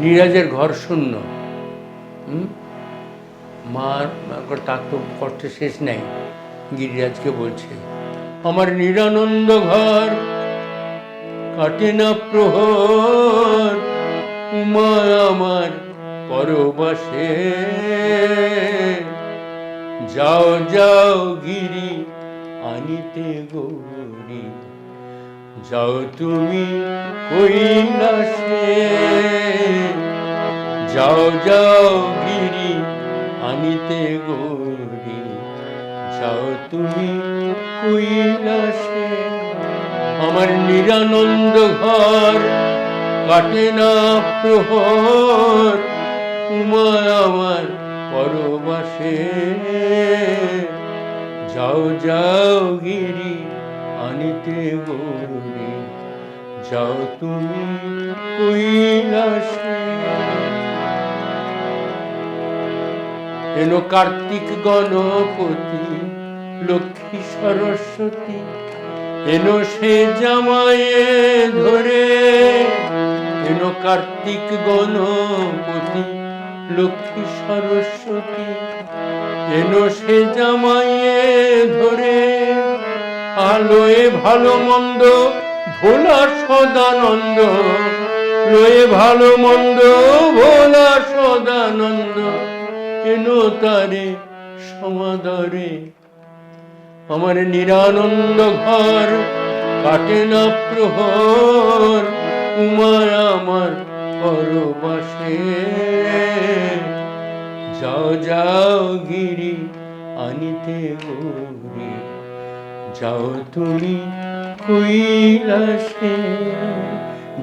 গিরিরাজের ঘর শূন্য। মার তার তো কষ্টের শেষ নেই। গিরিরাজকে বলছে, আমার নিরানন্দ ঘর কাটে না প্রহর, উমা আমার পরবাসে। যাও যাও গিরি আনিতে গৌরী, যাও তুমি কৈলাসে। যাও যাও গিরি আনিতে গৌরী, যাও তুমি কৈলাসে। আমার নিরানন্দ ঘর কাটে না প্রহর, উমা আমার পরবাসে। যাও যাও গিরি আনিতে গৌরী, যাও তুমি কৈলাসে। এনো কার্তিক গণপতি লক্ষ্মী সরস্বতী, এনো সে জামায়ে ধরে। এনো কার্তিক গণপতি লক্ষ্মী সরস্বতী, এনো সে জামায়ে ধরে। আলোয়ে ভালো মন্দ ভোলা সদানন্দ, লোয়ে ভালো মন্দ ভোলা সদানন্দ, এনো তারে সমাদরে। আমার নিরানন্দ ঘর কাটে না প্রহর, উমা আমার পরবাসে। যাও যাও গিরি আনিতে গৌরী, যাও তুমি কৈলাসে।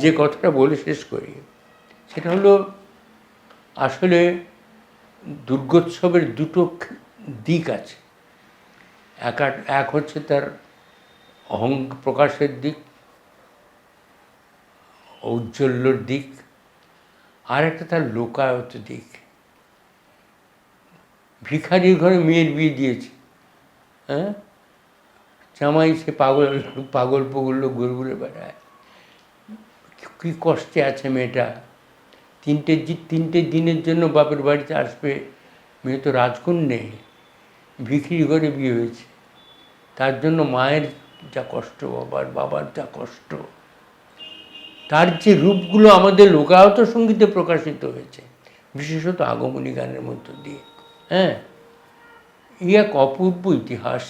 যে কথাটা বলে শেষ করি সেটা হলো, আসলে দুর্গোৎসবের দুটো দিক আছে। এক হচ্ছে তার প্রকাশের দিক, ঔজ্জ্বল্যর দিক, আর একটা তার লোকায়ত দিক। ভিখারির ঘরে মেয়ের বিয়ে দিয়েছে, হ্যাঁ, জামাই সে পাগল পগল ঘুরে ঘুরে বেড়ায়। কী কষ্টে আছে মেয়েটা। তিনটে দিনের জন্য বাপের বাড়িতে আসবে। মেয়ে তো রাজকন্যে, ভিখিরি ঘরে বিয়ে হয়েছে। তার জন্য মায়ের যা কষ্ট, বাবার যা কষ্ট। তার যে রূপগুলো আমাদের লোকায়ত সঙ্গীতে প্রকাশিত হয়েছে, বিশেষত আগমনী গানের মধ্য দিয়ে, হ্যাঁ, এই এক অপূর্ব ইতিহাস।